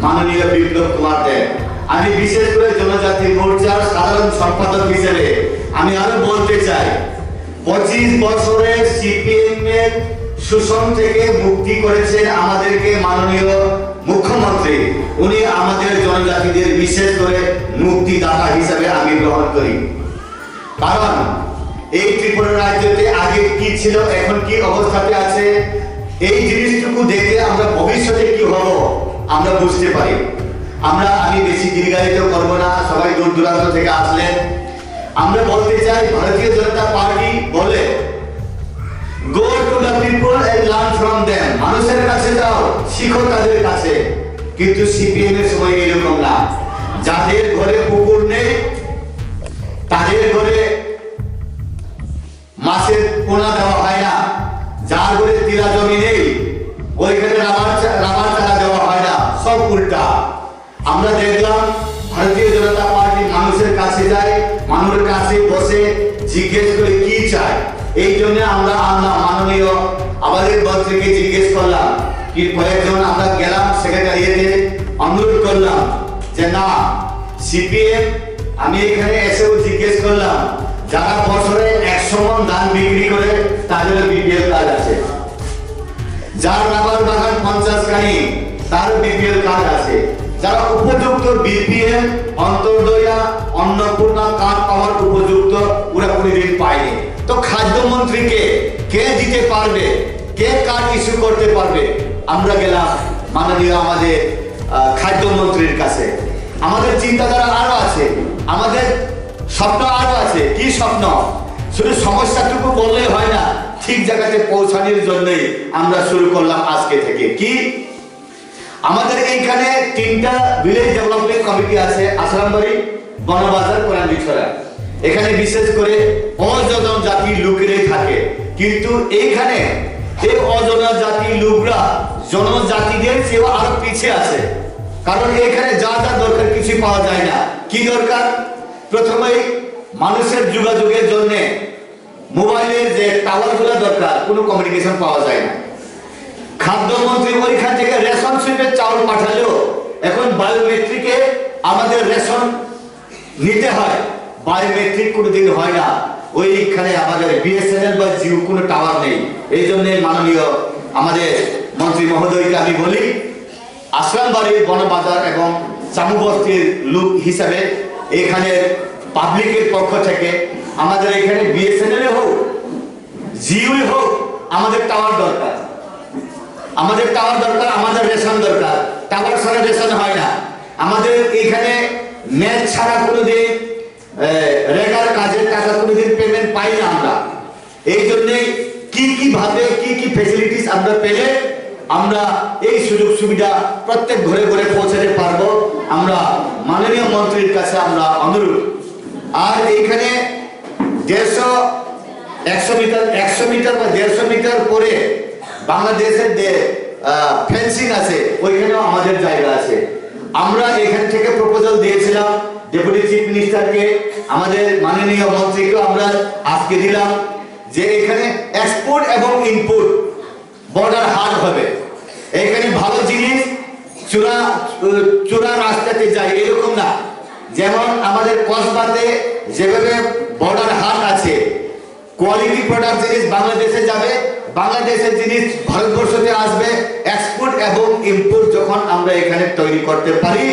মাননীয় বিপ্লব কুমার দেব। আমি বিশেষ করে জনজাতি মোর্চার সাধারণ সম্পাদক হিসেবে আমি আরো বলতে চাই, 25 বছরের সিপিএম এর শোষণ থেকে মুক্তি করেছেন আমাদেরকে মাননীয় মুখ্যমন্ত্রী। উনি আমাদের জনজাতিদের বিশেষ করে মুক্তিদাতা হিসেবে আমি গ্রহণ করি। কারণ এই ত্রিপুরা রাজ্যতে আগে কি ছিল, এখন কি অবস্থাতে আছে, এই জিনিসটুকু দেখে আমরা ভবিষ্যতে কি হব আমরা বুঝতে পারি। আমি বেশি দীর্ঘায়িত করবো না, সবাই দূর দূরান্ত থেকে আসলেন। আমরা বলতে চাই, ভারতীয় জনতা পার্টি বলে go to the people and learn from them, মানুষের কাছে যাও, শিখো তাদের কাছে। কিন্তু সিপিএম এর সময় এরকম না। যাদের ঘরে পুকুর নেই তাদের ঘরে মাছের পোনা দেওয়া হয় না, যার ঘরে তীরা জমি নেই ওইখানে রাবার চারা দেওয়া হয় না, সব উল্টা। আমরা দেখলাম ভারতীয় জনতা পার্টি মানুষের কাছে যায়, মানুষের কাছে বসে জিজ্ঞেস করে কি চায়। এই জন্য আমরা মাননীয় আমাদের মন্ত্রীকে জিজ্ঞেস করলাম, কি কয়েকজন আমরা গেলাম সেক্রেটারিয়েটে, অনুরোধ করলাম যে না সিপিএম, আমি এখানে এসেও জিজ্ঞেস করলাম যারা বছরে 100 মণ ধান বিক্রি করে তাদের বিপিএল কার্ড আছে, যার রাবার বাগান 50 খানি তার বিপিএল কার্ড আছে, যারা উপযুক্ত বিপিএল অন্তর্দয়া অন্নপূর্ণা কার্ড পাওয়ার উপযুক্ত ওরা কোনোদিন পায়নি। তো খাদ্যমন্ত্রীকে কে দিতে পারবে, কে কার্ড ইস্যু করতে পারবে? আমরা গেলাম মাননীয় আমাদের খাদ্যমন্ত্রীর কাছে। আমাদের চিন্তাধারা আরো আছে, আমাদের স্বপ্ন আরো আছে। কি স্বপ্ন? শুধু সমস্যাটুকু বললেই হয় না, ঠিক জায়গাতে পৌঁছানোর জন্যই আমরা শুরু করলাম আজকে থেকে। কি আমাদের এইখানে 3টা ভিলেজ ডেভেলপমেন্ট কমিটি আছে, আশ্রামবাড়ি, বনবাজার, কোরআনবিছড়া। এখানে বিশেষ করে অজনজাতি লোকেরাই থাকে, কিন্তু এইখানে এই অজনজাতি লোকরা জনজাতিদের চেয়ে আরো পিছিয়ে আছে। কারণ এখানে যা যা দরকার কিছু পাওয়া যায় না। কি দরকার? প্রথমেই মানুষের যোগাযোগের জন্য মোবাইলের যে টাওয়ারগুলো দরকার, কোনো কমিউনিকেশন পাওয়া যায় না। খাদ্যমন্ত্রী ওইখান থেকে রেশন শিপের চাউল পাঠালেও এখন বায়োমেট্রিকে আমাদের রেশন নিতে হয়, বায়োমেট্রিক কোনোদিন হয় না। ওইখানে আমাদের বিএসএনএল বা জিও কোনো টাওয়ার নেই। এই জন্য মাননীয় আমাদের মন্ত্রী মহোদয়কে আমি বলি, আশ্রামবাড়ির, বনবাজার এবং চামুবস্তির লোক হিসাবে এখানে পাবলিকের পক্ষ থেকে আমাদের এখানে বিএসএনএল হোক, জিও হোক, আমাদের টাওয়ার দরকার। আমাদের টাওয়ার দরকার, আমাদের রেশন দরকার। টাওয়ার ছাড়া রেশন হয় না। আমাদের এখানে ম্যাচ ছাড়া কোনোদিন রেগার কাজের টাকা কোনোদিন পেমেন্ট পাই না আমরা। এই জন্যে কি ভাবে কি ফেসিলিটিস আমরা পেলে আমরা এই সুযোগ সুবিধা প্রত্যেক ঘরে ঘরে পৌঁছাতে পারবো, আমরা মাননীয় মন্ত্রীর কাছে আমরা অনুরোধ। আর এইখানে 100 মিটার বা 150 মিটার পরে বাংলাদেশের যে ফেন্সিং আছে ওইখানেও আমাদের জায়গা আছে। আমরা এখান থেকে প্রপোজাল দিয়েছিলাম ডেপুটি চিফ মিনিস্টারকে, আমাদের মাননীয় মন্ত্রীকে আমরা আজকে দিলাম যে এখানে এক্সপোর্ট এবং ইনপুট বর্ডার হাট হবে। এখানে ভালো জিনিস চোরা রাস্তাতে যায় এরকম না। যেমন আমাদের কসবাতে যেভাবে বর্ডার হাট আছে, কোয়ালিটি প্রোডাক্ট জিনিস বাংলাদেশে যাবে, বাংলাদেশের জিনিস ভারতবর্ষতে আসবে। এক্সপোর্ট এবং ইম্পোর্ট যখন আমরা এখানে তৈরি করতে পারি,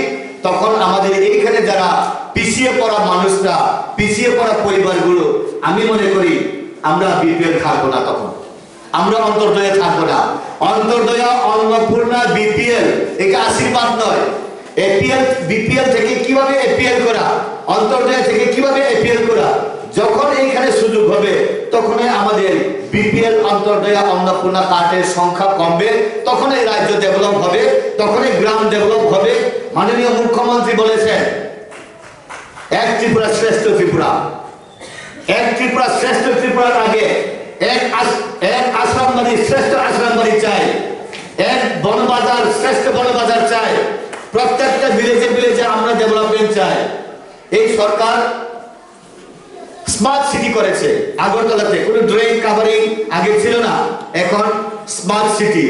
তখন আমাদের এইখানে যারা পিছিয়ে পড়া মানুষরা, পিছিয়ে পড়া পরিবারগুলো, আমি মনে করি আমরা বিপিএল থাকবো না, তখন আমরা অন্তর্দয়ে থাকবো না। অন্তর্দয়া, অন্নপূর্ণা, বিপিএল এটা আশীর্বাদ নয়। এপিএল বিপিএল থেকে কিভাবে এপিএল করা, অন্তর্দয় থেকে কিভাবে এপিএল করা, যখন এইখানে সুযোগ হবে তখনই আমাদের বিপিএল, অন্তর্দয়া, অন্নপূর্ণা কার্ডের সংখ্যা কমবে, তখন এই রাজ্য ডেভেলপ হবে, তখনই গ্রাম ডেভেলপ হবে। মাননীয় মুখ্যমন্ত্রী বলেছেন এক ত্রিপুরা শ্রেষ্ঠ ত্রিপুরা। এক ত্রিপুরা শ্রেষ্ঠ ত্রিপুরার আগে এক আশ্রমবাড়ি শ্রেষ্ঠ আশ্রমবাড়ি চাই, এক বনবাজার শ্রেষ্ঠ বনবাজার চাই, প্রত্যেকটা ভিলেজে আমরা ডেভেলপমেন্ট চাই। এই সরকার স্মার্ট সিটি করেছে। আগরতলাতে কোনো ড্রেন কাভারিং আগে ছিল না, এখন স্মার্ট সিটি।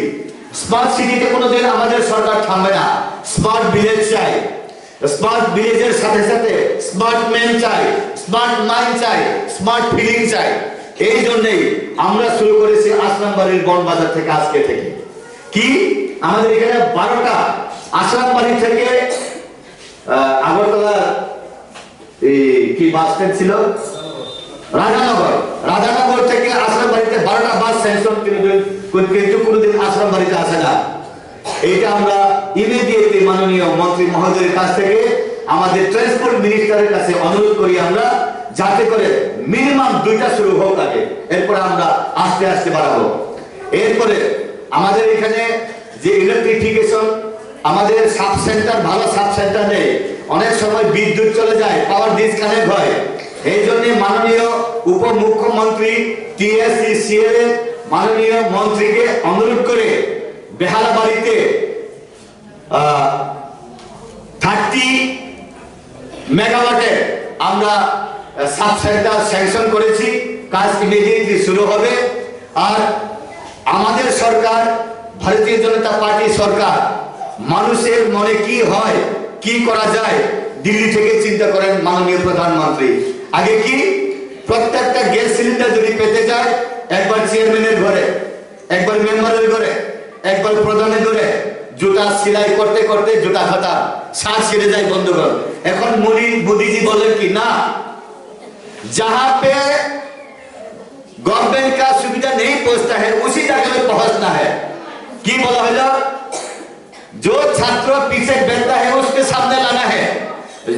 স্মার্ট সিটিতে কোনোদিন আমাদের সরকার থামবে না। স্মার্ট ভিলেজ চাই, স্মার্ট ভিলেজের সাথে সাথে স্মার্ট ম্যান চাই, স্মার্ট মাইন্ড চাই, স্মার্ট ফিলিং চাই। এই জন্যই আমরা শুরু করেছি আশ্রমবাড়ির বনবাজার থেকে। আজকে থেকে কি আমাদের এখানে 12টা আশ্রমবাড়ি থেকে আগরতলা কি বাস স্ট্যান্ড ছিল, রাধানগর থেকে আশ্রমবাড়িতে 12টা বাস স্যাংশন, কিন্তু কোনোদিন আশ্রমবাড়িতে আসে না। এইটা আমরা ইমিডিয়েটলি মাননীয় মন্ত্রী মহোদয়ের কাছ থেকে আমাদের ট্রান্সপোর্ট মিনিস্টারের কাছে অনুরোধ করি আমরা, যাতে করে মিনিমাম 2টা শুরু হোক আগে, এরপরে আমরা আস্তে আস্তে বাড়াবো। এরপরে আমাদের এখানে যে ইলেকট্রিফিকেশন, আমাদের সাব সেন্টার, ভালো সাব সেন্টার নেই, অনেক সময় বিদ্যুৎ চলে যায়, পাওয়ার ডিসকানেক্ট হয়। এই জন্য মাননীয় উপমুখ্যমন্ত্রী TSECL এর মাননীয় মন্ত্রীকে অনুরোধ করে বেহালা বাড়িতে 30 মেগাওয়াটের আমরা সাব সেন্টার স্যাংশন করেছি। কাজ ইমিডিয়েটলি শুরু হবে। আর আমাদের সরকার, ভারতীয় জনতা পার্টি সরকার, মানুষের মনে কি হয়, কি করা যায়, দিল্লি থেকে চিন্তা করেন মাননীয় প্রধানমন্ত্রী। আগে কি প্রত্যেকটা গ্যাস সিলিন্ডার যদি পেতে যায়, একবার চেয়ারম্যানের ঘরে, একবার মেম্বারের ঘরে, একবার প্রধানের ঘরে জুতা সেলাই করতে করতে জুতা খাতা শ্বাস ছেড়ে যায় বন্ধুগণ। এখন মোদীজি বলেন কি না, जहां पे गवर्नमेंट का सुविधा नहीं पहुंचता है उसी जगह में पहुंचना है। की बोला है, जो छात्र पीछे बैठता है उसके सामने लाना है,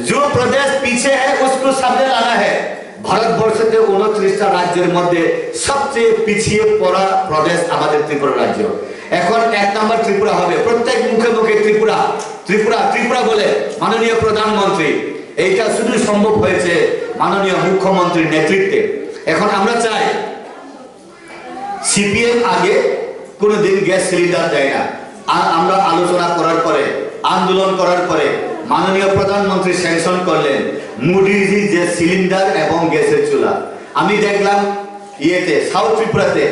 जो प्रदेश पीछे है उसको सामने लाना है। ভারতবর্ষের 29টা রাজ্যের মধ্যে সবচেয়ে পিছিয়ে পড়া প্রদেশ আমাদের ত্রিপুরা রাজ্য। এখন 1 নম্বর ত্রিপুরা হবে, প্রত্যেক মুখে মুখে ত্রিপুরা ত্রিপুরা ত্রিপুরা বলে মাননীয় প্রধানমন্ত্রী। এইটা শুধু সম্ভব হয়েছে মাননীয় মুখ্যমন্ত্রীর নেতৃত্বে। এখন আমরা চাই, সিপিএম আগে কোনোদিন গ্যাস সিলিন্ডার দেয় না, আর আমরা আলোচনা করার পরে, আন্দোলন করার পরে মাননীয় প্রধানমন্ত্রী স্যাংশন করলেন মুডিজি যে সিলিন্ডার এবং গ্যাসের চুলা। আমি দেখলাম ইয়েতে সাউথ ত্রিপুরাতে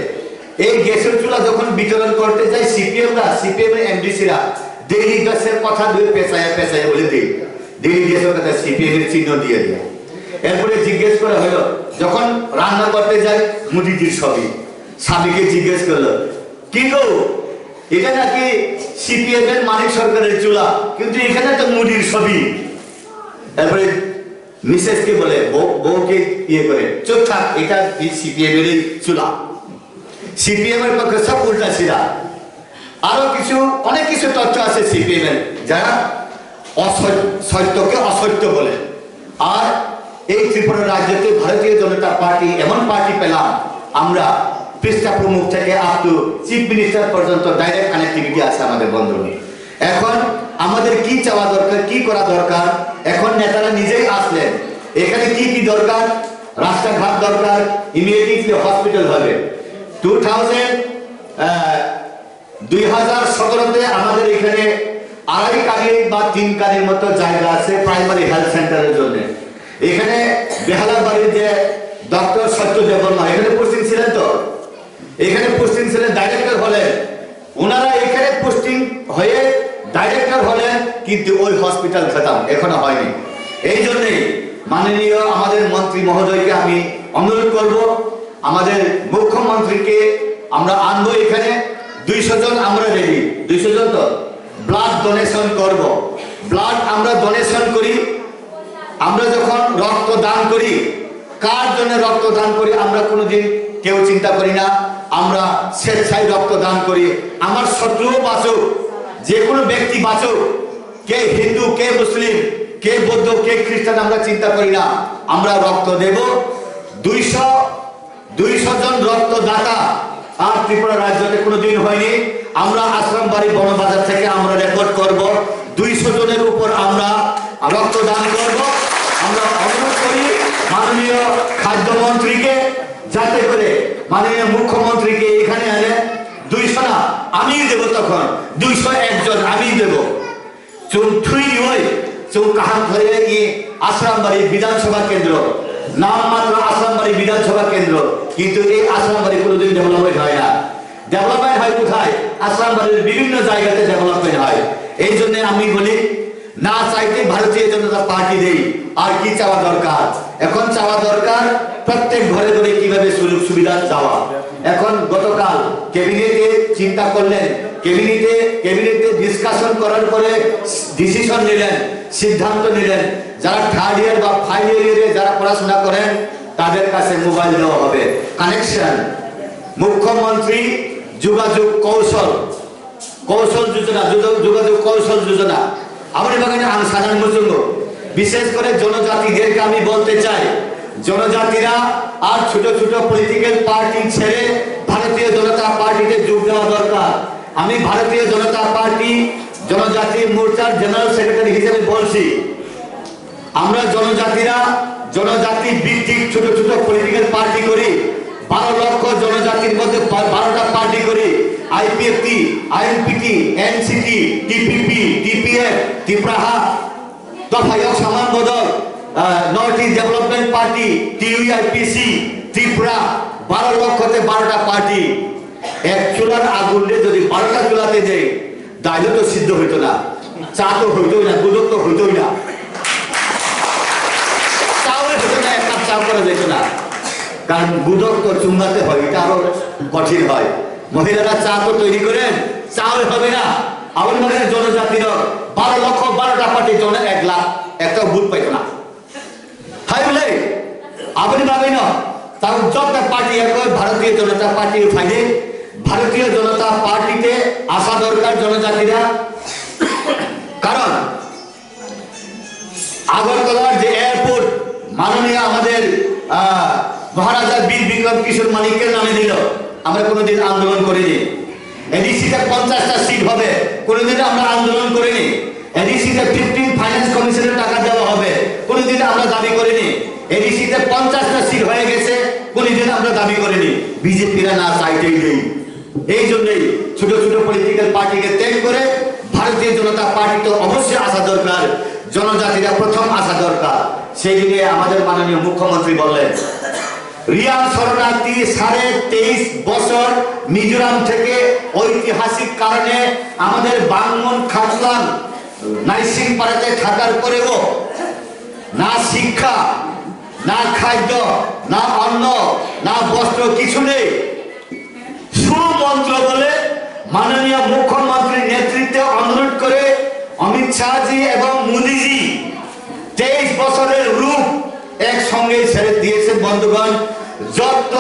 এই গ্যাসের চুলা যখন বিতরণ করতে যায়, সিপিএম এর এমডিসিরা দিল্লি গ্যাসের কথা পেঁচায় বলে দিই, দিল্লি গ্যাসের কথা সিপিএম এর চিহ্ন দিয়ে দেয়। এরপরে জিজ্ঞেস করা হলো, যখন রান্না করতে যায় মুদিজির ছবি, স্বামীকে জিজ্ঞেস করলো, কি গো এটা নাকি সিপিএম এর মানিক সরকারের চুলা, কিন্তু এখানে তো মুদির ছবি। তারপরে মিসেসকে বলে, বউকে ইয়ে করে, চুপ থাক, এটা সিপিএম এর চুলা। সিপিএম এর পক্ষে সব উল্টা সিধা। আরো কিছু অনেক কিছু তথ্য আছে সিপিএম এর, যারা সত্যকে অসত্য বলে। আর এই ত্রিপুরা রাজ্যতে ভারতীয় জনতা পার্টি এমন পার্টি পেলাম আমরা, পৃষ্ঠা প্রমুখ থেকে আপ টু চিফ মিনিস্টার পর্যন্ত ডাইরেক্ট কানেক্টিভিটি আছে আমাদের বন্ধুরা। এখন আমাদের কি চাওয়া দরকার, কি করা দরকার, এখন নেতারা নিজেই আসলেন। এখানে কি কি দরকার, রাস্তাঘাট দরকার, ইমিডিয়েটলি হসপিটাল হবে। 2017-তে আমাদের এখানে 2.5 কানি বা 3 কানির মতো জায়গা আছে প্রাইমারি হেলথ সেন্টারের জন্য। এখানে বেহালার বাড়ির যে ডক্টর সত্যদেব বর্মা এখানে পোস্টিং ছিলেন, তো এখানে পোস্টিং ছিলেন, ডাইরেক্টর হলেন ওনারা, এখানে পোস্টিং হয়ে ডাইরেক্টর হলেন, কিন্তু ওই হসপিটাল খতম, এখনো হয়নি। এই জন্যই মাননীয় আমাদের মন্ত্রী মহোদয়কে আমি অনুরোধ করব, আমাদের মুখ্যমন্ত্রীকে আমরা আনবো এখানে। 200 জন আমরা রেডি, 200 জন তো ব্লাড ডোনেশন করব। ব্লাড আমরা ডোনেশন করি, আমরা যখন রক্ত দান করি, কার জন্য রক্ত দান করি আমরা কোনোদিন কেউ চিন্তা করি না, আমরা স্বেচ্ছায় রক্ত দান করি। আমার শত্রুও বাঁচুক, যে কোনো ব্যক্তি বাঁচুক, কে হিন্দু, কে মুসলিম, কে বৌদ্ধ, কে খ্রিস্টান, আমরা চিন্তা করি না, আমরা রক্ত দেব। 200 জন রক্তদাতা আর ত্রিপুরা রাজ্যতে কোনোদিন হয়নি। আমরা আশ্রমবাড়ি বনবাজার থেকে আমরা রেকর্ড করব, 200 জনের উপর আমরা রক্তদান করব। আমরা অনুরোধ করি মাননীয় খাদ্যমন্ত্রীকে, যাতে করে মাননীয় মুখ্যমন্ত্রীকে এখানে আনে। 200 না, আমি দেব, তখন 201 জন আমি দেব। আশ্রমবাড়ি বিধানসভা কেন্দ্র, নাম মাত্র আশ্রমবাড়ি বিধানসভা কেন্দ্র, কিন্তু এই আশ্রমবাড়ি কোনোদিন ডেভেলপমেন্ট হয় না। ডেভেলপমেন্ট হয় কোথায়? আসলামবাড়ির বিভিন্ন জায়গাতে ডেভেলপমেন্ট হয়। এই জন্য আমি বলি না চাইতে ভারতীয় জনতা পার্টি দেই। আর কি চাওয়া দরকার? এখন চাওয়া দরকার প্রত্যেক ঘরে ঘরে কিভাবে সুযোগ সুবিধা যাওয়া। এখন গতকাল ক্যাবিনেটে চিন্তা করলেন, ক্যাবিনেটে ডিসকাশন করার পরে ডিসিশন নিলেন, সিদ্ধান্ত নিলেন যারা থার্ড ইয়ার বা ফাইনাল ইয়ারে যারা পড়াশোনা করেন তাদের কাছে মোবাইল দেওয়া হবে, কানেকশন। মুখ্যমন্ত্রী যোগাযোগ কৌশল যোজনা, যোগাযোগ কৌশল যোজনা আমার বাগানে সাধারণ মুসলিম বিশেষ করে জনজাতিদেরকে আমি বলতে চাই, জনজাতিরা আর ছোট ছোট পলিটিক্যাল পার্টি ছেড়ে ভারতীয় জনতা পার্টিতে যোগ দেওয়া দরকার। আমি ভারতীয় জনতা পার্টি জনজাতি মোর্চার জেনারেল সেক্রেটারি হিসেবে বলছি, আমরা জনজাতিরা জনজাতি ভিত্তিক ছোট ছোট পলিটিক্যাল পার্টি করি। 12 লক্ষ জনজাতির মধ্যে 12টা পার্টি করি। IPFT, INPT, NCT, TPP, TPF, Tripura তফায়ক সমান বদল, North East development party, TUIPC, Tripura 12 লক্ষতে 12টা পার্টি। এক চুলার আগুনে যদি 12টা চুলাতে দেয় ডাইল তো সিদ্ধ হইতো না, চা তো হইতোই না, দুধ তো হইতোই না, চাও হইতো না, এক কাপ চাও করা যেত না। কারণ গুদক তো চুঙ্গাতে হয়, এটা আরো কঠিন হয়। মহিলারা চা তো তৈরি করেন, চাও হবে না। আমার মনে জনজাতির 12 লক্ষ 12টা পার্টি জন 1 লাখ একটা ভোট পাইত না। হাই বলে আপনি ভাবেন না তার যতটা পার্টি এখন ভারতীয় জনতা পার্টি ফাইনে, ভারতীয় জনতা পার্টিতে আসা দরকার জনজাতিরা। কারণ আগরতলার যে এয়ারপোর্ট মাননীয় আমাদের মহারাজা বীর বিক্রম কিশোর মানিকের নামে দিল, আমরা কোনোদিন আন্দোলন করিনি। এডিসিতে 50টা সিট হবে, কোনোদিন আমরা আন্দোলন করিনি। এডিসিতে 15 ফাইন্যান্স কমিশনের টাকা দেওয়া হবে, কোনোদিন আমরা দাবি করিনি। এডিসিতে 50টা সিট হয়ে গেছে, কোনোদিন আমরা দাবি করিনি। বিজেপিরা না চাইতেই নেই। এই জন্যই ছোট ছোট পলিটিক্যাল পার্টিকে ত্যাগ করে ভারতীয় জনতা পার্টি তো অবশ্যই আসা দরকার, জনজাতিরা প্রথম আসা দরকার। সেই দিকে আমাদের মাননীয় মুখ্যমন্ত্রী বললেন রিয়াং শরণার্থী 23.5 বছর মিজোরাম থেকে ঐতিহাসিক কারণে আমাদের বাংমন খাসলাম নাইসিং পাড়াতে থাকার পরেও না শিক্ষা, না খাদ্য, না অন্ন, না বস্ত্র, কিছু নেই। সুমন্ত্র বলে মাননীয় মুখ্যমন্ত্রীর নেতৃত্বে অনুরোধ করে অমিত শাহজি এবং মোদীজি 23 বছরের রূপ একসঙ্গে ছেড়ে দিয়েছেন। বন্ধুগণ, যত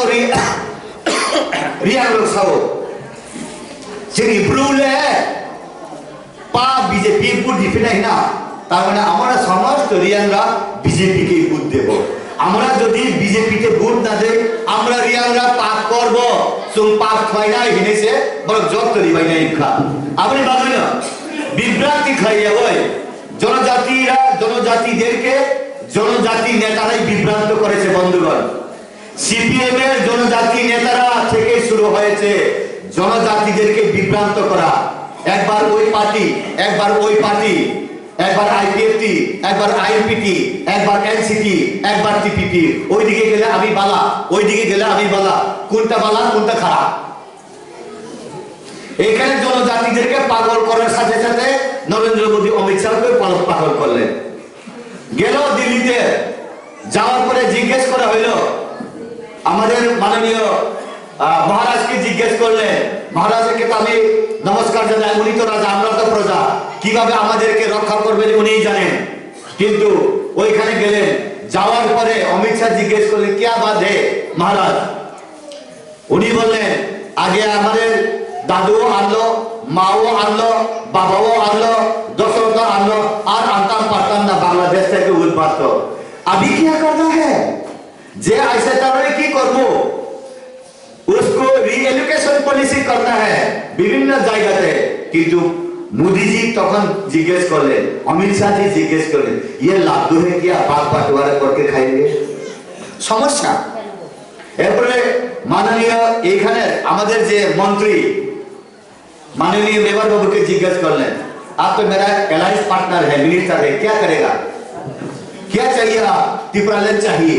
রিয়াং লোকসভা সেই ব্রুলে পা বিজেপি বুট দিতে নাই না, তার মানে আমরা সমস্ত রিয়াংরা বিজেপিকে বুট দেব। আমরা যদি বিজেপিতে ভোট না দেই আমরা রিয়াংরা পাপ করব। তুমি পাপ খাই না হিনেছে বড় যত রিবাই নাই খা। আপনি ভাবেন না বিভ্রান্তি খাইয়া হয় জনজাতিরা, জনজাতিদেরকে জনজাতি নেতারাই বিভ্রান্ত করেছে। বন্ধুগণ, সিপিএম এর জনজাতি নেতারা থেকে শুরু হয়েছে জনজাতিদেরকে বিভ্রান্ত করা। একবার ওই পার্টি, একবার ওই পার্টি, একবার আইপিএফটি, একবার আইএনপিটি, একবার এনসিটি, একবার টিপিপি। ওইদিকে গেলে আমি বালা, ওইদিকে গেলে আমি বালা। কোনটা বালা কোনটা খারাপ? এখানে জনজাতিদেরকে পাগল করার সাথে সাথে নরেন্দ্র মোদী অমিত শাহকে পাগল করলেন। গেল দিল্লিতে, যাওয়ার পরে জিজ্ঞেস করা হইল, আমাদের মাননীয় মহারাজকে জিজ্ঞেস করলেন, মহারাজকে তো আমি নমস্কার জানাই, উনি তো রাজা, আমরা তো প্রজা, কিভাবে আমাদেরকে রক্ষা করবেন উনিই জানেন। কিন্তু ওইখানে গেলেন, যাওয়ার পরে অমিত শাহ জিজ্ঞেস করলেন क्या बात है মহারাজ? উনি বললেন আগে আমাদের দাদুও আনলো, মাও আনলো, বাবাও আনলো, দশরথ আনলো, আর আনতাম পারতাম না, বাংলাদেশ থেকে উদ্বাস্ত। अभी क्या करना है? যে ऐसे তাহলে কি করবো? उसको रीएलोकेशन पॉलिसी करना है বিভিন্ন জায়গাতে। কিন্তু মোদীজি তখন জিজ্ঞেস করলেন, অমিত শাহজি জিজ্ঞেস করলেন, ये लाडू है क्या बात बंटवारा करके खाएंगे? সমস্যা। এরপরে মাননীয় এখানে আমাদের যে মন্ত্রী माननीय मेवार बाबू के जिज्ञास कर लें, आप तो मेरा अलायंस पार्टनर है, मिनिस्टर है, क्या करेगा? क्या चाहिए? आप त्रिपुरा लैंड चाहिए?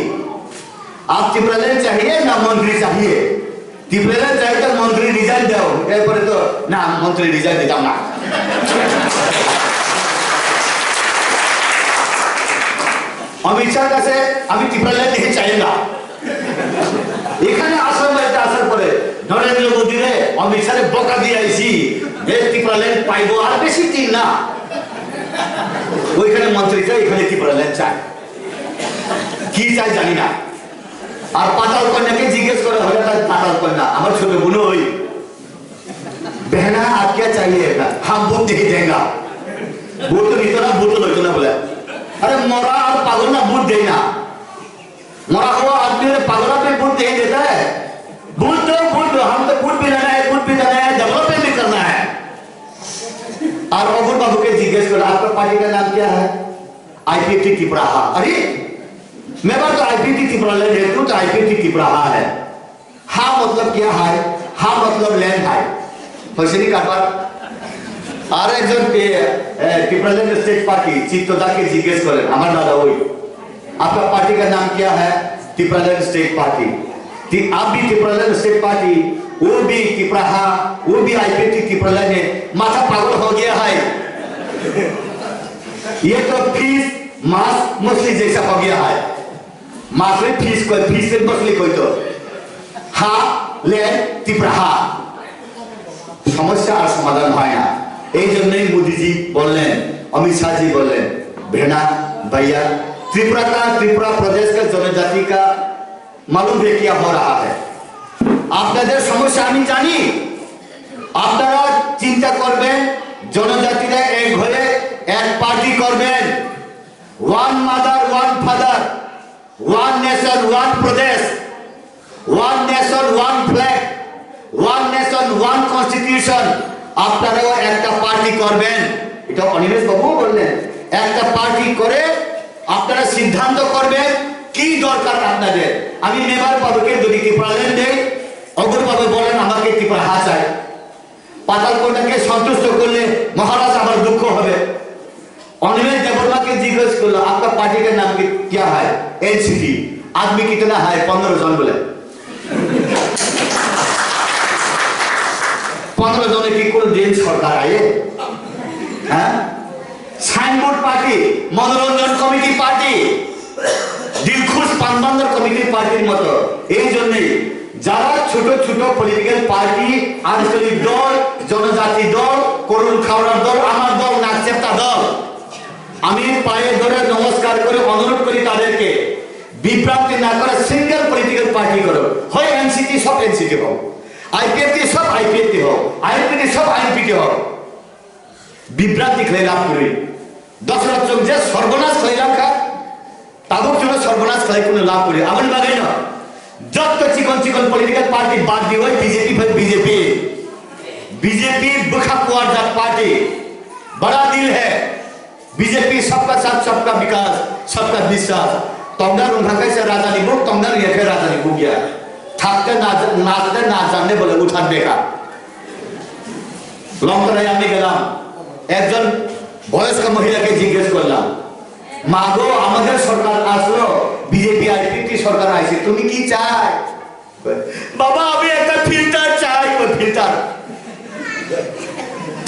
आप त्रिपुरा लैंड चाहिए ना मंत्री चाहिए? ত্রিপুরার চাইতে মন্ত্রী রিজাইন দাও, এরপরে তো না মন্ত্রী রিজাইন দিতাম না। অমিত শাহর কাছে আমি ত্রিপুরাল্যান্ড দেখে চাই না। এখানে আসার পরে নরেন্দ্র মোদী রে অমিত শাহের বকা দিয়ে আইছি ত্রিপুরাল্যান্ড পাইবো আর বেশি দিন না। ওইখানে মন্ত্রী চাই, এখানে ত্রিপুরাল্যান্ড চাই, কি চাই জানি না। আর পাতাল কন্যাকে জিজ্ঞেস করে হলে তার পাতাল কন্যা আমার ছোট বোন ওই बहना आप क्या चाहिएगा, हम वोट नहीं देगा। वोट तो नहीं तो ना, वोट तो नहीं तो ना बोले। अरे मोरा और पागल ना वोट देना, मोरा हुआ आदमी ने पागल पे वोट नहीं देता है। वोट दो हम तो वोट भी लेना है, वोट भी देना है, डेवलपमेंट भी करना है। और अबुल बाबू के जिज्ञेस करो आपका पार्टी का नाम क्या है, आईपीटी त्रिपुराहा। अरे मैं बात तो आईपीटी त्रिपुरालैंड है, तू तो आईपीटी त्रिपुराहा है। हाँ मतलब क्या है, हाँ मतलब लैंड है फसली काटवार। আর একজন ত্রিপুরাল্যান্ড स्टेट पार्टी चित्तोदा के जिज्ञेस करें हमारे दादा वही आपका पार्टी का नाम क्या है, त्रिपुराल्যান্ड स्टेट पार्टी। आप भी त्रिपुराल्যান্ड स्टेट पार्टी, वो भी त्रिपुराहा, वो भी आईपीटी त्रिपुराल्যান্ड है। माथा पागल हो गया है, ये तो फीस मांस मछली जैसा हो गया है। मांस में फीस कोई, फीस में मछली कोई तो हा ले त्रिपुराहा। সমস্যা আর সমাধান হয় না। এই জন্যই মোদীজি বললেন, অমিত শাহজি বললেন, भेड़ा भैया त्रिपुरा प्रदेश का जनजाति का मालूम है क्या हो रहा है। আপনাদের সমস্যা আমি জানি, আপনারা চিন্তা করবেন জনজাতিরা এক হয়ে এক পার্টি করবেন, one mother one father, one nation one প্রদেশ, one nation one flag, one nation one constitution. আপনারাও একটা পার্টি করবেন, এটা অনিমেষ বাবু বললেন। একটা পার্টি করে আপনারা সিদ্ধান্ত করবেন কি দরকার আপনাদের। আমি নেবার বাবুকে যদি ত্রিপুরাল্যান্ড দেই, অগ্র বাবু বলেন আমাকে ত্রিপুরাহা চাই। পাতালকোটাকে সন্তুষ্ট করলে মহারাজ আমার দুঃখ হবে। অনিমেষ দেববর্মাকে জিজ্ঞেস করলো আপনার पार्टी का नाम क्या है, एनसीपी। आदमी कितना है, 15 जन बोले। 15 जने की कोई दिन सरकार आए হ্যাঁ। সাইনবোর্ড পার্টি, মনোরঞ্জন কমিটি পার্টি, দিলখুশ পানবান্দর কমিটি পার্টির মতো। এই জন্যই যারা ছোট ছোট পলিটিক্যাল পার্টি, আঞ্চলিক দল, জনজাতি দল, করুণ খাওয়ার দল, আমার দল, নাকচেপ্তা দল, আমি পায়ে ধরে নমস্কার করে অনুরোধ করি তাদেরকে বিভ্রান্তি না করে সিঙ্গেল পলিটিক্যাল পার্টি করো। হয় এনসিপি, সব এনসিপি হোক, আইপিএফটি সব আইপিএফটি হোক, আইএনপিটি সব আইএনপিটি হোক। বিভ্রান্তি খেলে লাভ করি। দশরথ চোখ যে সর্বনাশ খেলাম খা, তাদের জন্য সর্বনাশ খেলে কোনো লাভ করি আমার বাগাই না। যত চিকন চিকন পলিটিক্যাল পার্টি বাদ দিয়ে হয় बीजेपी फिर बीजेपी बुखा कुआर जात पार्टी, बड़ा दिल है। बीजेपी सबका साथ, सबका विकास, सबका विश्वास। तंगदार उनका कैसे राजधानी बुक, तंगदार ये फिर राजधानी बुक गया। থাকতে নাচতে না জানলে বলে উঠান দেখা। লঙ্কায় আমি গেলাম, একজন বয়স্ক মহিলাকে জিজ্ঞেস করলাম, মা গো আমাদের সরকার আসলো, বিজেপি আইপিটি সরকার আইছে, তুমি কি চাই? বাবা আমি একটা ফিল্টার চাই। ফিল্টার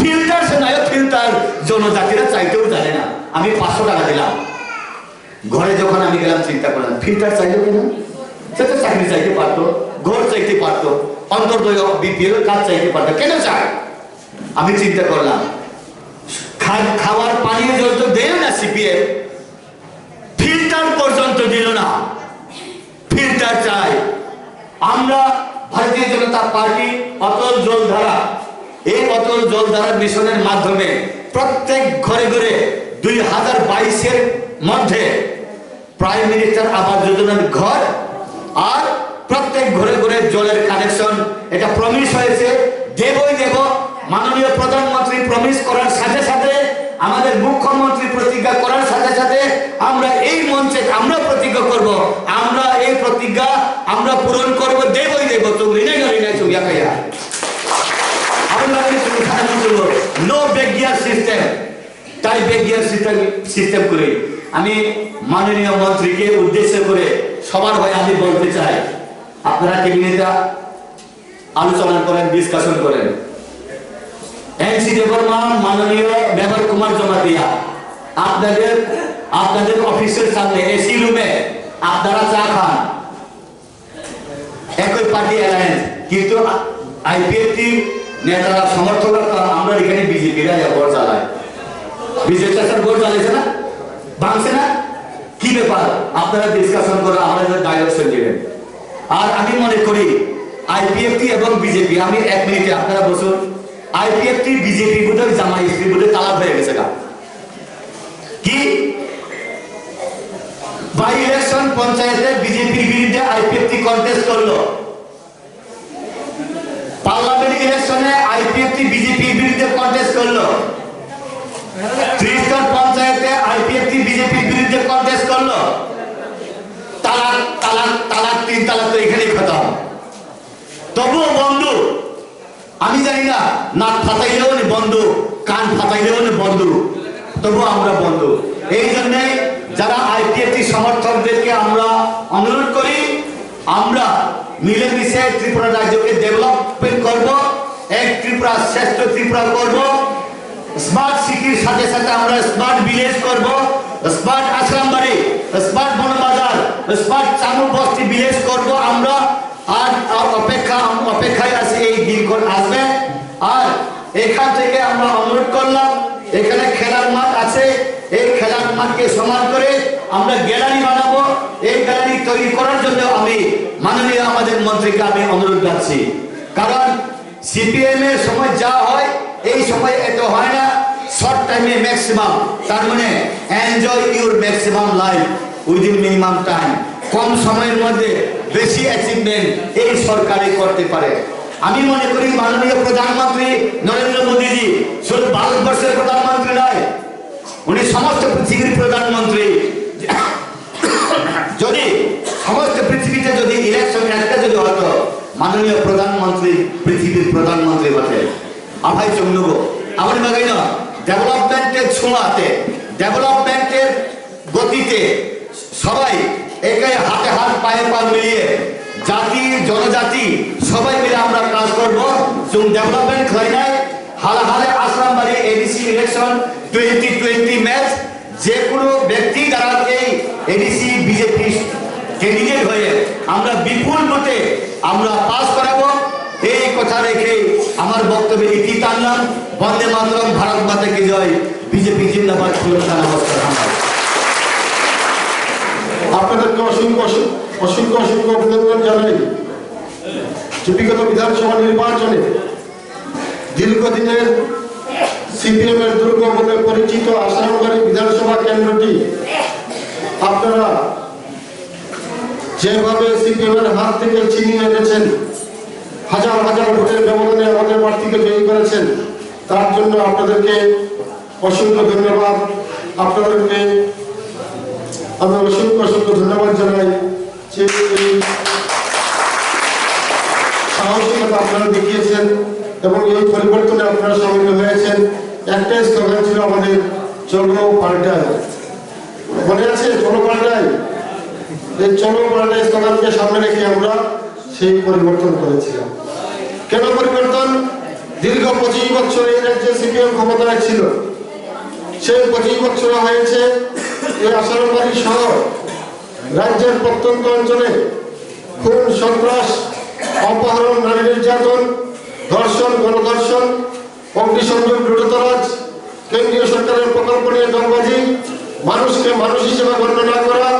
ফিল্টার শোনায়, ফিল্টার জনজাতিরা চাইতেও জানে না। আমি 500 টাকা দিলাম। ঘরে যখন আমি গেলাম চিন্তা করলাম ফিল্টার চাইলো কেন? সে তো চাকরি চাইতে পারতো, ঘর চাইতে পারতো, অন্তর্দয় বিপিএল কাজ চাইতে পারতো, কেন চায়? আমি চিন্তা করলাম খাবার পানীয় জল তো দেয় না সিপিএম, ফিল্টার পর্যন্ত দিল না। ফিল্টার চাই। আমরা ভারতীয় জনতা পার্টি অটল জলধারা, এই অটল জলধারা মিশনের মাধ্যমে প্রত্যেক ঘরে ঘরে 2022-এর মধ্যে প্রাইম মিনিস্টার আবাস যোজনার ঘর আর প্রত্যেক ঘরে ঘরে জলের কানেকশন, এটা প্রমিস হয়েছে, দেবই দেব। মাননীয় প্রধানমন্ত্রী প্রমিস করার সাথে সাথে, আমাদের মুখ্যমন্ত্রী প্রতিজ্ঞা করার সাথে সাথে আমরা এই মঞ্চে আমরা প্রতিজ্ঞা করব, আমরা এই প্রতিজ্ঞা আমরা পূরণ করব, দেবই দেব। তুমি রিনাই চুগিয়া খাইয়া আমরা নো বেগিয়ার সিস্টেম, তাই বেগিয়ার সিস্টেম করে আমি মাননীয় মন্ত্রীকে উদ্দেশ্য করে সবার হয়ে আমি বলতে চাই, আপনারা ক্যাবিনেটটা আলোচনা করেন, ডিসকাশন করেন। এনসি দেববর্মন, মাননীয় মেয়র কুমার জমাতিয়া, আপনাদের অফিসের সামনে এসি রুমে আপনারা চা খান, একই পার্টি অ্যালায়েন্স, কিন্তু আইপিএফটি নেতারা সমর্থকরা আমরা এখানে বিজেপিরা ভোট চালায়। বিজেপি স্যার ভোট চালিয়েছে না, ভাঙছে না, কি ব্যাপার? আপনারা ডিসকাশন করে আমাদের ডাইরেকশন দিবেন। আর আমি মনে করি আইপিএফটি এবং বিজেপি, আমি এক মিনিটে আপনারা বসুন, আইপিএফটি বিজেপি বোধ জামাই স্ত্রী বোধ তালাক হয়ে গেছে গা। কি বাই ইলেকশন পঞ্চায়েতে বিজেপির বিরুদ্ধে আইপিএফটি কন্টেস্ট করলো, পার্লামেন্ট ইলেকশনে আইপিএফটি বিজেপির বিরুদ্ধে কন্টেস্ট করলো, ত্রিস্তর পঞ্চায়েতে আইপিএফটি বিজেপির বিরুদ্ধে কন্টেস্ট করলো, তালাক তালাক তালাক 3 তালাক তো এখানেই খতম। তবুও বন্ধু, আমি জানি না, নাক ফাটাইলেও বন্ধু, কান ফাটাইলেও বন্ধু, তবুও আমরা বন্ধু। এই জন্য যারা আইপিএফটি সমর্থকদেরকে আমরা অনুরোধ করি, আমরা মিলেমিশে ত্রিপুরা রাজ্যকে ডেভেলপমেন্ট করব, এক ত্রিপুরা শ্রেষ্ঠ ত্রিপুরা করব। স্মার্ট সিটির সাথে সাথে আমরা স্মার্ট ভিলেজ করব, স্মার্ট আশ্রম বাড়ি, স্মার্ট বনবাজার, স্মার্ট চামু বস্তি ভিলেজ করব আমরা। আর অপেক্ষায় আছে এই দিনক্ষণ আসবে। আর এখান থেকে আমরা অনুরোধ করলাম, এখানে খেলার মাঠ আছে, এই খেলার মাঠকে সমান করে আমরা গ্যালারি বানাবো। এই গ্যালারি তৈরি করার জন্য আমি মাননীয় আমাদের মন্ত্রীকে আমি অনুরোধ রাখছি, কারণ সিপিএম এর সময় যা হয় এই সময় এত হয় না, শর্ট টাইমে ম্যাক্সিমাম, তার মানে enjoy your maximum life within minimum time. কম সময়ের মধ্যে বেশি অ্যাচিভমেন্ট এই সরকারই করতে পারে। আমি মনে করি মাননীয় প্রধানমন্ত্রী নরেন্দ্র মোদীজি শুধু ভারতবর্ষের প্রধানমন্ত্রী নয়, উনি সমস্ত পৃথিবীর প্রধানমন্ত্রী। যদি সমস্ত পৃথিবীতে যদি ইলেকশন একটা যদি হতো, মাননীয় প্রধানমন্ত্রী পৃথিবীর প্রধানমন্ত্রী হতে। আভাই চন্দ্র আমার বাগাই না, ডেভেলপমেন্টের ছোঁয়াতে, ডেভেলপমেন্টের গতিতে সবাই একে হাতে হাত পায়ে পা মিলিয়ে জাতি জনজাতি সবাই মিলে আমরা কাজ করব। ডেভেলপমেন্ট হয় নাই হালে হালে আশ্রম বাড়ি এডিসি ইলেকশন 2020 ম্যাচ, যে কোনো ব্যক্তি যারা এই এডিসি বিজেপি ক্যান্ডিডেট হয়ে আমরা বিপুল ভোটে আমরা পাস করাবো, এই কথা রেখে আমার বক্তব্যে ইতি টানলাম। বন্দে মাতরম, ভারত মাতা কি জয়, বিজেপি জিন্দাবাদ। নমস্কার। আপনাদেরকে অসংখ্য অসংখ্য অসংখ্য অভিনন্দন জানাই। বিগত বিধানসভা নির্বাচনে দীর্ঘদিনের সিপিএম এর দুর্গ বলে পরিচিত আসারামবাড়ি বিধানসভা কেন্দ্রটি আপনারা যেভাবে সিপিএম এর হাত থেকে ছিনিয়ে এনেছেন, হাজার হাজার ভোটের ব্যবধানে আমাদের প্রার্থীকে জয়ী করেছেন, তার জন্য আপনাদেরকে অসংখ্য ধন্যবাদ। আপনাদেরকে আমি অসংখ্য অসংখ্য ধন্যবাদ জানাই যে সাহসিকতা আপনারা দেখিয়েছেন এবং এই পরিবর্তনে আপনারা সামিল হয়েছেন। একটাই স্লোগান ছিল আমাদের, চলো পাল্টায়। মনে আছে চলো পাল্টায়? এই চলো পাল্টায় স্লোগানকে সামনে রেখে আমরা সেই পরিবর্তন করেছিলাম। কেন পরিবর্তন? দীর্ঘ 25 বছর এই রাজ্যে সিপিএম ক্ষমতায় ছিল, সেই 25 বছর হয়েছে এই আসারামবাড়ি শহর রাজ্যের প্রত্যন্ত অঞ্চলে খুন সন্ত্রাস, অপহরণ, নারী নির্যাতন, ধর্ষণ, গণধর্ষণ, অগ্নিসংযোগ, লুটতরাজ, কেন্দ্রীয় সরকারের প্রকল্প নিয়ে দলবাজি, মানুষকে মানুষ হিসেবে গণ্য না করা,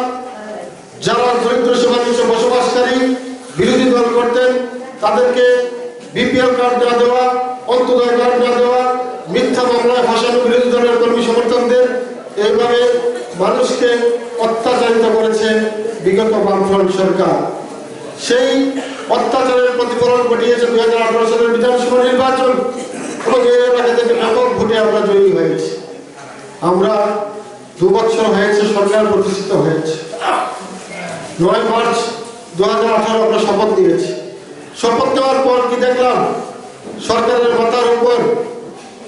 যারা দরিদ্র সীমার নিচে বসবাসকারী বিরোধী দল করতেন তাদেরকে বিপিএল কার্ড না দেওয়া, অন্তোদয় কার্ড না দেওয়া, মিথ্যা মামলায় ফাঁসানো বিরোধী দলের কর্মী সমর্থকদের, এইভাবে মানুষকে অত্যাচারিত করেছে বিগত বামফ্রন্ট সরকার। সেই অত্যাচারের প্রতিফলন ঘটিয়েছে 2018 সালের বিধানসভা নির্বাচন এবং এই এলাকা থেকে ব্যাপক ভোটে আমরা জয়ী হয়েছি। আমরা 2 বছর হয়েছে সরকার প্রতিষ্ঠিত হয়েছে। 9 মার্চ 2018 আমরা শপথ নিয়েছি। শপথ নেওয়ার পর কি দেখলাম? সরকারের মাথার উপর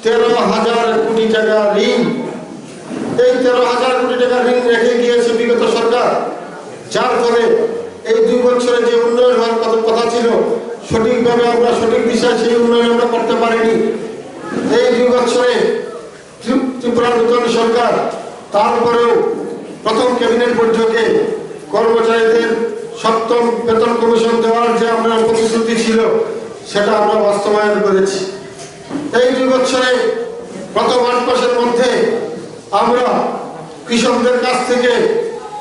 13,000 কোটি টাকা ঋণ। এই 13,000 কোটি টাকা ঋণ রেখে গিয়েছে বিগত সরকার, যার ফলে এই 2 বছরে যে উন্নয়ন হওয়ার কথা ছিল সঠিকভাবে আমরা সঠিক দিশায় সেই উন্নয়ন আমরা করতে পারিনি। এই 2 বছরে ত্রিপুরা নতুন সরকার তারপরেও প্রথম ক্যাবিনেট বৈঠকে কর্মচারীদের 7ম বেতন কমিশন দেওয়ার যে আমরা প্রতিশ্রুতি ছিল সেটা আমরা বাস্তবায়ন করেছি। এই 2 বছরে প্রথম 8 মাসের মধ্যে আমরা কৃষকদের কাছ থেকে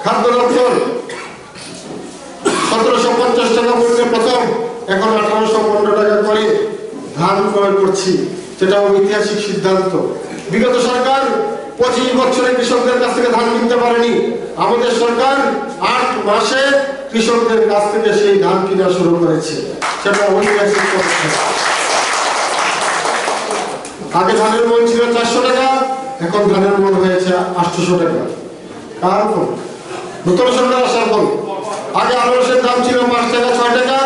খাদ্য দপ্তর 1750 টাকা মূল্যে প্রথম, এখন 1815 টাকা করে ধান ক্রয় করছি, যেটা ঐতিহাসিক সিদ্ধান্ত। বিগত সরকার 25 বছরে কৃষকদের কাছ থেকে ধান কিনতে পারেনি, আমাদের সরকার 8 মাসে কৃষকদের কাছ থেকে সেই ধান কিনা শুরু করেছে, সেটা ঐতিহাসিক পদক্ষেপ। আগে ধানের মন ছিল 400 টাকা, এখন ধানের মন হয়েছে 800 টাকা। কার ফল? নতুন সরকার আসার ফল। আগে আনারসের দাম ছিল 5 টাকা 6 টাকা,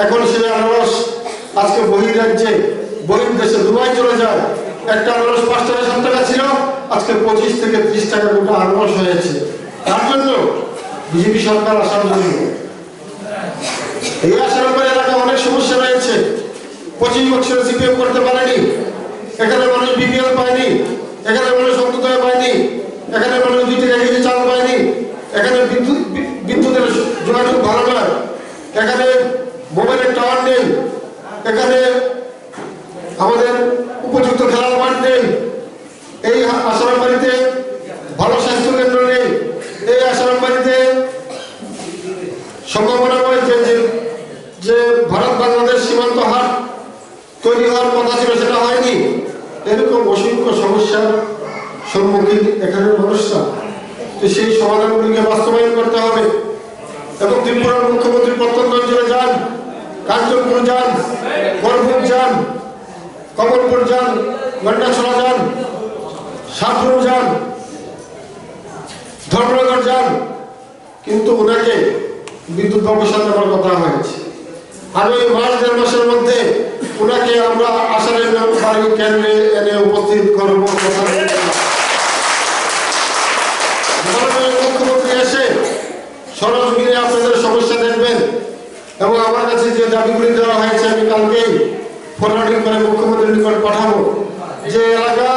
এখন সেই আনারস আজকে বহির্রাজ্যে বহির্দেশে দুবাই চলে যায়। একটা আনারস 5 টাকা 7 টাকা ছিল, আজকে 25 থেকে 30 টাকা গোটা আনারস হয়েছে। তার জন্য বিজেপি সরকার আসার জন্য এই আসার এলাকায় অনেক সমস্যা রয়েছে। 25 বছরে সিপিএম করতে পারেনি, এখানে মানুষ বিপিএল পায়নি, এখানে মানুষ অন্তদয় পায়নি, এখানে মানুষ 2 টাকা কেজি চাল পায়নি, এখানে বিদ্যুতের যোগাযোগ ভালো নয়, এখানে মোবাইলের টাওয়ার নেই, এখানে আমাদের উপযুক্ত খেলার মাঠ নেই, এই আসারামবাড়িতে ভালো স্বাস্থ্য কেন্দ্র নেই, এই আসারামবাড়িতে সম্ভাবনা রয়েছে যে ভারত বাংলাদেশ সীমান্ত হাট তৈরি হওয়ার কথা ছিল, সেটা হয়নি। এরকম অসংখ্য সমস্যার সম্মুখীন এখানের মানুষরা। তো সেই সমাধানগুলিকে বাস্তবায়ন করতে হবে। এবং ত্রিপুরার মুখ্যমন্ত্রী প্রত্যন্ত অঞ্চলে যান, কাঞ্চনপুর যান, বরভূম যান, কমলপুর যান, গন্ডাছড়া যান, সাতরুম যান, ধর্মনগর যান, কিন্তু ওনাকে বিদ্যুৎ বাবুর সাথে আমার কথা হয়েছে। আমি মাস 1.5 মাসের মধ্যে ওনাকে আমরা আসারের বাড়ি কেন্দ্রে এনে উপস্থিত করবো। মুখ্যমন্ত্রী এসে সরজমিনে আপনাদের সমস্যা দেখবেন এবং আমার কাছে যে দাবিগুলি দেওয়া হয়েছে আমি কালকেই ফরওয়ার্ডিং করে মুখ্যমন্ত্রীর নিকট পাঠাবো। যে এলাকা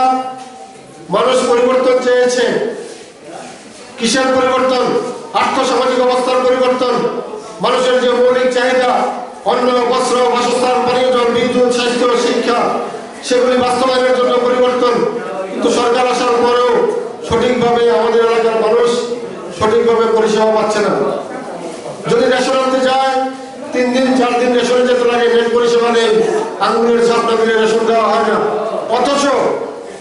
মানুষ পরিবর্তন চেয়েছে, কিসের পরিবর্তন? আর্থসামাজিক অবস্থার পরিবর্তন, মানুষের যে মৌলিক চাহিদা অন্ন, বস্ত্র, বাসস্থান, পানীয় জল, বিদ্যুৎ, স্বাস্থ্য, শিক্ষা, সেগুলি বাস্তবায়নের জন্য পরিবর্তন। কিন্তু সরকার আসার পরেও সঠিকভাবে আমাদের এলাকার মানুষ সঠিকভাবে পরিষেবা পাচ্ছে না। যদি রেশন আনতে যায় 3 দিন 4 দিন রেশনে যেতে লাগে, নেট পরিষেবা নেই, আঙুলের ছাপ না দিলে রেশন দেওয়া হয় না। অথচ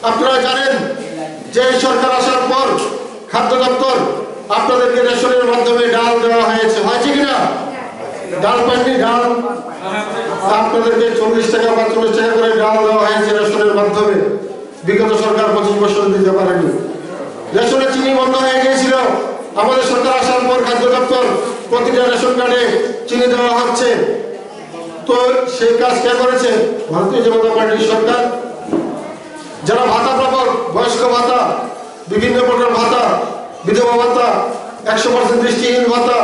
আপনারা জানেন যে এই সরকার আসার পর খাদ্য দপ্তর আপনাদেরকে রেশনের মাধ্যমে ডাল দেওয়া হয়েছে, হয়েছে কিনা? ডাল পাননি? ডাল আপনাদেরকে 40 টাকা বা 40 টাকা করে ডাল দেওয়া হয়েছে রেশনের মাধ্যমে। বিগত সরকার 25 বছর দিতে পারেনি। রেশনের চিনি বন্ধ হয়ে গিয়েছিল, আমাদের সরকার আসার পর খাদ্য দপ্তর প্রতিটা রেশন কার্ডে চিনি দেওয়া হচ্ছে। তো সেই কাজ কে করেছে? ভারতীয় জনতা পার্টির সরকার। যারা ভাতা প্রাপক, বয়স্ক ভাতা, বিভিন্ন প্রকার ভাতা, বিধবা ভাতা, 100% দৃষ্টিহীন ভাতা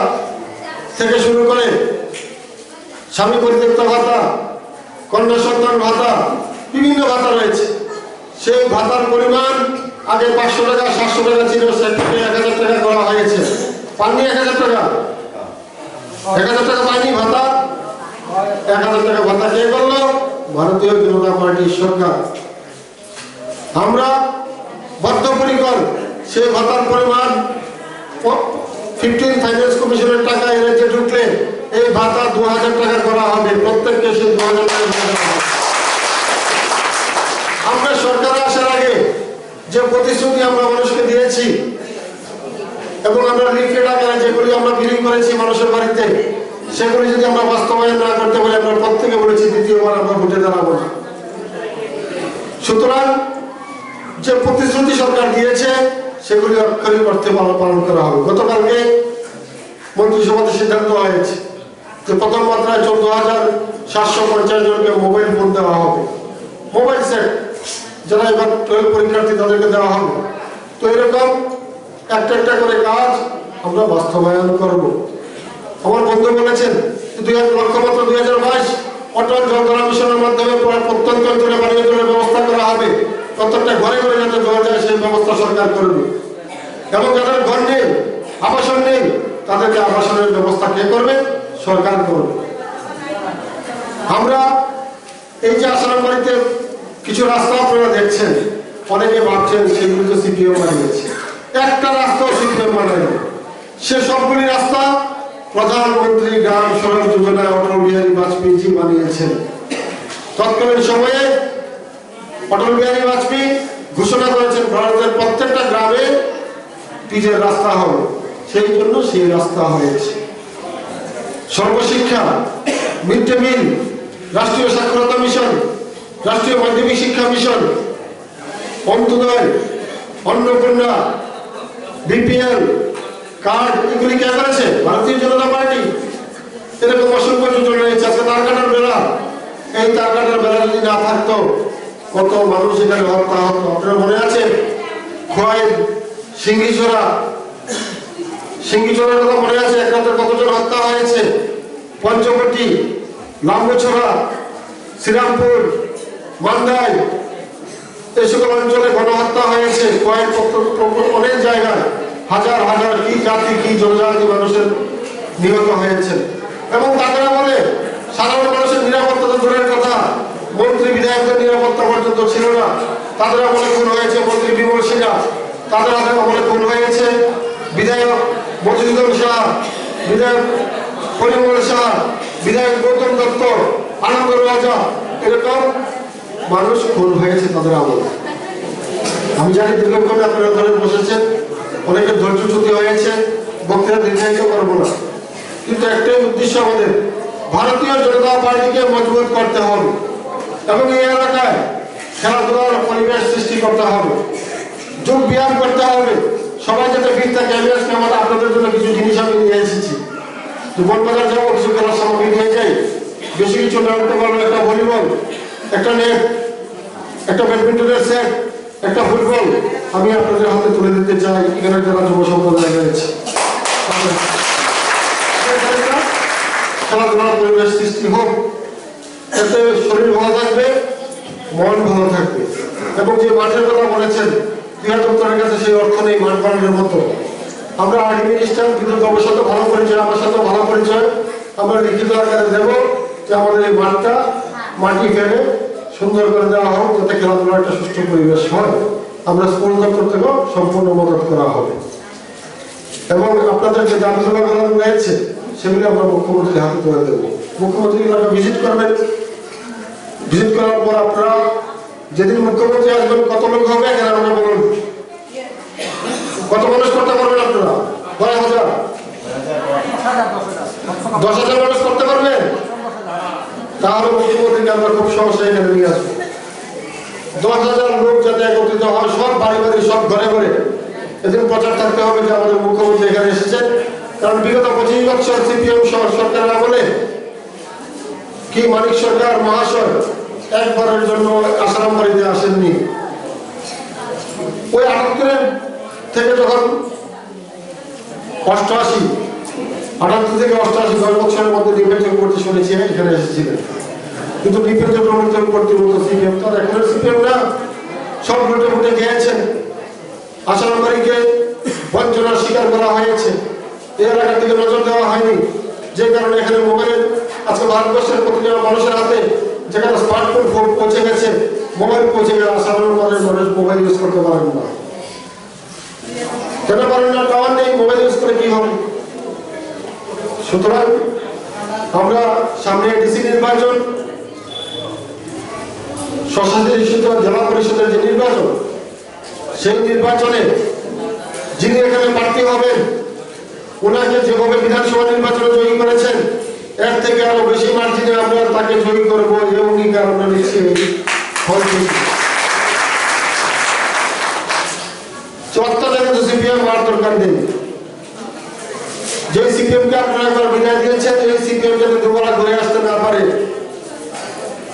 থেকে শুরু করে স্বামী পরিত্যক্ত ভাতা, কন্যা সন্তান ভাতা, বিভিন্ন ভাতা রয়েছে। সেই ভাতার পরিমাণ আগে 500 টাকা 700 টাকা ছিল, সেটাকে 1000 টাকা করা হয়েছে। পাননি 1000 টাকা? 1000 টাকা পাইনি ভাতা? 1000 টাকা ভাতা কে করলো? ভারতীয় জনতা পার্টির সরকার। আমরা বদ্ধপরিকর সেই ভাতার পরিমাণ 15 ফাইন্যান্স কমিশনের টাকা এর যে ঢুকলে এই ভাতা 2000 টাকা করা হবে, প্রত্যেককে সেই 2000 টাকা দেওয়া হবে। আমরা সরকার আসার আগে যে প্রতিশ্রুতি আমরা মানুষকে দিয়েছি এবং আমরা লিফলেট আকারে যেগুলি আমরা বিলি করেছি মানুষের বাড়িতে, সেগুলি যদি আমরা বাস্তবায়ন না করতে পারি, আমরা প্রত্যেকে বলেছি দ্বিতীয়বার আমরা ভোটে দাঁড়াবো না। সুতরাং যে প্রতিশ্রুতি সরকার দিয়েছে সেগুলি অক্ষরিক অর্থে পালন করা হবে। গতকালকে মন্ত্রিসভাতে সিদ্ধান্ত হয়েছে যে প্রথম মাত্রায় 14,750 জনকে মোবাইল ফোন দেওয়া হবে, মোবাইল সেট, যারা এবার 12 পরীক্ষার্থী তাদেরকে দেওয়া হবে। তো এরকম একটা একটা করে কাজ আমরা বাস্তবায়ন করব। আমার বন্ধু বলেছেন লক্ষ্যমাত্রা 2022 অটল জল মিশনের মাধ্যমে প্রত্যন্ত অঞ্চলে পানীয় জলের ব্যবস্থা করা হবে। প্রত্যেকটা ঘরে ঘরে যাতে জল যায় সেই ব্যবস্থা সরকার করবে। এবং যাদের ঘর নেই, আবাসন নেই, তাদেরকে আবাসনের ব্যবস্থা কে করবে? সরকার করবে। আমরা এই যে আসারাম বাড়িতে কিছু রাস্তা আপনারা দেখছেন, অনেকে ভাবছেন সেগুলো তো সিপিএম বানিয়েছে। একটা রাস্তাও সিপিএম বানায়নি। সে সবগুলি রাস্তা প্রধানমন্ত্রী গ্রাম সড়ক যোজনায় অটল বিহারী বাজপেয়ী বানিয়েছেন। তৎকালীন সময়ে অটল বিহারী বাজপেয়ী ঘোষণা করেছেন ভারতের প্রত্যেকটা গ্রামে পিচের রাস্তা হবে, সেই জন্য সেই রাস্তা হয়েছে। সর্বশিক্ষা, মিড ডে মিল, রাষ্ট্রীয় সাক্ষরতা মিশন, রাষ্ট্রীয় মাধ্যমিক শিক্ষা mission, Antyodaya, Annapurna, BPL card, এগুলি কে করেছে? ভারতীয় জনতা পার্টি। এরকম অসংখ্য যোজনা রয়েছে। আজকে তার কাটার বেলা, এই তার কাটার বেলা যদি না থাকতো কত মানুষ এখানে হত্যা হতো। আপনার মনে আছে খোয়াই সিঙ্গিছড়ার কথা মনে আছে? এক রাতে কতজন হত্যা হয়েছে? পঞ্চবটি, লাম্বছড়া, শ্রীরামপুর, মান্দাই, এই সকল অঞ্চলে গণহত্যা হয়েছে। কয়েক অনেক জায়গায় হাজার হাজার কি জাতি কি জনজাতি মানুষের নিহত হয়েছে। এবং তাদের বলে সাধারণ মানুষের নিরাপত্তা তো দূরের কথা, মন্ত্রী বিধায়কদের নিরাপত্তা পর্যন্ত ছিল না। তাদের আমলে খুন হয়েছে মন্ত্রী বিমল সিনহা, তাদের আমলে খুন হয়েছে বিধায়ক মধুসূদন সাহা, বিধায়ক পরিমল সাহা, বিধায়ক গৌতম দত্ত, আনন্দ রাজা, এরকম মানুষ খুন হয়েছে তাদের আমলে। আমি জানি দীর্ঘক্ষণ আপনারা ধরে বসেছেন, অনেকের ধৈর্যচ্যুতি হয়েছে, বক্তৃতা দীর্ঘায়িত করবো না। কিন্তু একটাই উদ্দেশ্য আমাদের, ভারতীয় জনতা পার্টিকে মজবুত করতে হবে এবং এই এলাকায় খেলাধুলার পরিবেশ সৃষ্টি করতে হবে, যোগ ব্যায়াম করতে হবে। সবাই যাতে ফিট থাকে। আমি আজকে আপনাদের জন্য কিছু জিনিস আমি নিয়ে এসেছি। তো বনবাজার যাবো, কিছু খেলার সামগ্রী নিয়ে যাই, বেশি কিছু না করতে পারবো। একটা ভলিবল, একটা নেট, একটা ব্যাডমিন্টনের সেট, একটা ফুটবল আমি আপনাদের হাতে তুলে দিতে চাই। এখানে যারা যুব সম্প্রদায় রয়েছে, খেলাধুলার পরিবেশ সৃষ্টি হোক, এতে শরীর ভালো থাকবে, মন ভালো থাকবে। এবং যে মাঠের কথা বলেছেন, ক্রীড়া দপ্তরের কাছে সেই অর্থ নেই মাঠ বানানোর মতো। আমরা আর্মি মিনিস্টার বিদ্যুৎ বাবুর সাথে ভালো পরিচয়, আমার সাথে ভালো পরিচয়, আমরা লিখিত আকারে দেবো যে আমাদের এই মাঠটা মাটি ফেলে সুন্দর করে দেওয়া হোক, যাতে খেলাধুলার একটা সুষ্ঠু পরিবেশ হয়। আমরা স্কুল দপ্তর থেকেও সম্পূর্ণ মদত করা হবে। এবং আপনাদের যে দাবিগুলো রয়েছে সেগুলি আমরা মুখ্যমন্ত্রীর হাতে তুলে দেবো। মুখ্যমন্ত্রী এলাকা ভিজিট করবেন। ভিজিট করার পর আপনারা যেদিন মুখ্যমন্ত্রী আসবেন কত লোক হবে এখানে আমরা বলুন, কত মানুষ করতে পারবেন আপনারা? 10,000, 10,000 মানুষ করতে পারবেন? তাহলে মুখ্যমন্ত্রীকে আমরা খুব সহজে এখানে নিয়ে আসবো। 10,000 লোক যাতে একত্রিত হয়, সব বাড়ি বাড়ি, সব ঘরে ঘরে এদিন প্রচার থাকতে হবে যে আমাদের মুখ্যমন্ত্রী এখানে এসেছেন। কারণ বিগত 25 বছর সিপিএম সরকারের আমলে কি মানিক সরকার মহাশয় একবারের জন্য আসারাম বাড়িতে আসেননি। ওই 78 থেকে যখন 88, 78 থেকে 88 10 বছরের মধ্যে নির্বাচন করতে শুনেছি এখানে এসেছিলেন। কিন্তু নির্বাচন করতে বলতো সিপিএম, তার এখন সিপিএম না, সব ভোটে ভোটে গিয়েছেন। আসারাম বাড়িকে বঞ্চনার শিকার করা হয়েছে, এই এলাকার দিকে নজর দেওয়া হয়নি। যে কারণে এখানে মোবাইলের আজকে ভারতবর্ষের প্রতিটা মানুষের হাতে যেখানে স্মার্টফোন পৌঁছে গেছে, মোবাইল পৌঁছে গেছে, সাধারণ মানুষ মোবাইল ইউজ করতে পারেন না। কেন পারেন না? টাওয়ার নেই, মোবাইল ইউজ করে কি হবে? সুতরাং আমরা সামনে ডিসি নির্বাচন, স্বশাসিত জেলা পরিষদের যে নির্বাচন, সেই নির্বাচনে যিনি এখানে প্রার্থী হবেন ওনাকে যেভাবে বিধানসভা নির্বাচনে জয়ী করেছেন এর থেকে আরো বেশি মার্জিনে আমরা তাকে জয়ী করবো, এই অঙ্গীকার আমরা নিচ্ছি। সিপিএম আর দরকার নেই। যে সিপিএম কে আপনারা একবার বিদায় দিয়েছেন, এই সিপিএম যাতে দুবেলা ঘুরে আসতে না পারে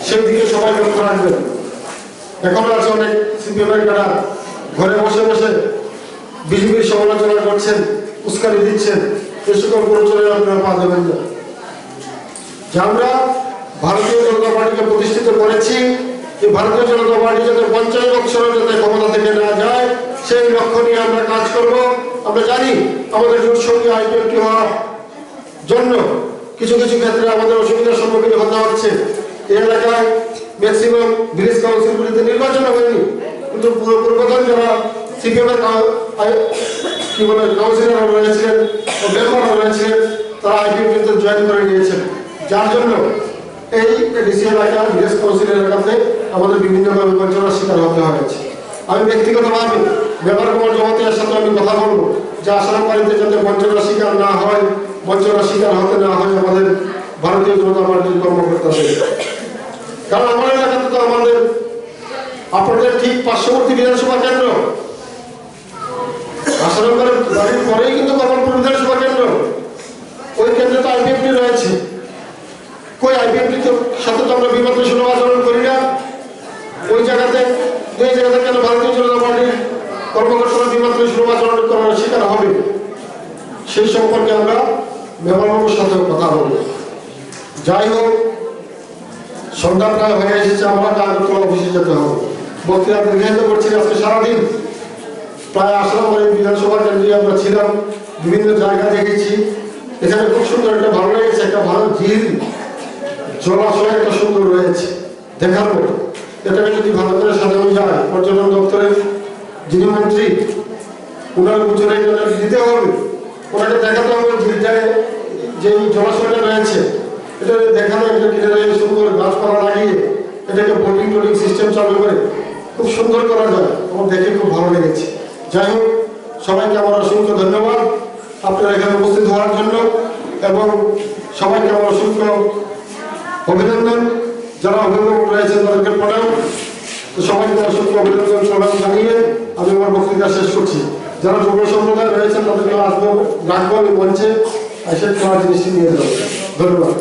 সেই দিকে সবাই লক্ষ্য রাখবেন। এখনো আছে অনেক সিপিএম এর যারা ঘরে বসে বসে বিজেপির সমালোচনা করছেন, উস্কানি দিচ্ছেন, এ সকল প্রচারে আপনারা পা দেবেন না। যে আমরা ভারতীয় জনতা পার্টিকে প্রতিষ্ঠিত করেছি যে ভারতীয় জনতা পার্টি যাতে 50 বছরের যাতে ক্ষমতা থেকে না যায় সেই লক্ষ্য নিয়ে আমরা কাজ করব। আমরা জানি আমাদের জোটসঙ্গী আইপিএফটি হওয়ার জন্য কিছু কিছু ক্ষেত্রে আমাদের অসুবিধার সম্মুখীন হতে হচ্ছে। এই এলাকায় ম্যাক্সিমাম ভিলেজ কাউন্সিলগুলিতে নির্বাচন হয়নি, কিন্তু পূর্বতন যারা সিপিএম এর কি বলে কাউন্সিলর রয়েছিলেন ও মেম্বার রয়েছিলেন তারা আইপিএফটিতে জয়েন করে নিয়েছেন, যার জন্য এই ডিসি এলাকা ভিলেজ কাউন্সিল এলাকাতে আমাদের বিভিন্নভাবে বঞ্চনার শিকার হতে হয়েছে। আমি ব্যক্তিগতভাবে ব্যাপার কুমার জমাতিয়ার সাথে আমি কথা বলবো যে আসামবাড়িতে যাতে বঞ্চনার শিকার না হয়, বঞ্চনার শিকার হতে না হয় আমাদের ভারতীয় জনতা পার্টির কর্মকর্তাদের। কারণ আমার এলাকাতে তো আমাদের আপনাদের ঠিক পার্শ্ববর্তী বিধানসভা কেন্দ্র, আসামবাড়ির বাড়ির পরেই কিন্তু কমলপুর বিধানসভা কেন্দ্র, ওই কেন্দ্রে তো আইপিএফটি রয়েছে। কই আইপিএফটির সাথে তো আমরা বিমাত্র সুলভ আচরণ করি না। ওই জায়গাতে দুই জায়গাতে কেন ভারতীয় জনতা পার্টির কর্মকর্তারা বিমাত্র সুলভ আচরণ করার শিকার হবে, সেই সম্পর্কে আমরা মেম্বারবাবুর সাথে কথা বলবো। যাই হোক, সন্ধ্যা প্রায় হয়ে এসেছে, আমরা আগরতলা অফিসে যেতে হবে। বক্তৃতা দীর্ঘায়িত করছি আজকে সারাদিন। প্রায় আসামবাড়ি বিধানসভা কেন্দ্রে আমরা ছিলাম, বিভিন্ন জায়গা দেখেছি। এখানে খুব সুন্দর একটা ভালো লেগেছে, একটা ভালো ঝিল জলাশয় একটা সুন্দর রয়েছে দেখার মতো। এটাকে যদি ভালো করে সাজানো যায়, পর্যটন দপ্তরের যিনি মন্ত্রী ওনার উচ্চরে দিতে হবে, ওনাকে দেখাতে হবে ঝিলটায় যে জলাশয়টা রয়েছে এটা দেখানো, একটা কিনারে সুন্দর গাছপালা লাগিয়ে এটাকে বোটিং টোটিং সিস্টেম চালু করে খুব সুন্দর করা যায়। আমার দেখে খুব ভালো লেগেছে। যাই হোক, সবাইকে আমার অসংখ্য ধন্যবাদ আপনারা এখানে উপস্থিত হওয়ার জন্য, এবং সবাইকে আমার অসংখ্য অভিনন্দন। যারা অভিভাবক রয়েছেন তাদেরকে পড়াও, তো সবাইকে অসংখ্য অভিনন্দন প্রদান জানিয়ে আমি আমার বক্তৃতা শেষ করছি। যারা যুব সম্প্রদায় রয়েছেন তাদেরকে আসবো, ডাকবো, আমি মঞ্চে এসে খাওয়ার জিনিসটি নিয়ে যাবো। ধন্যবাদ।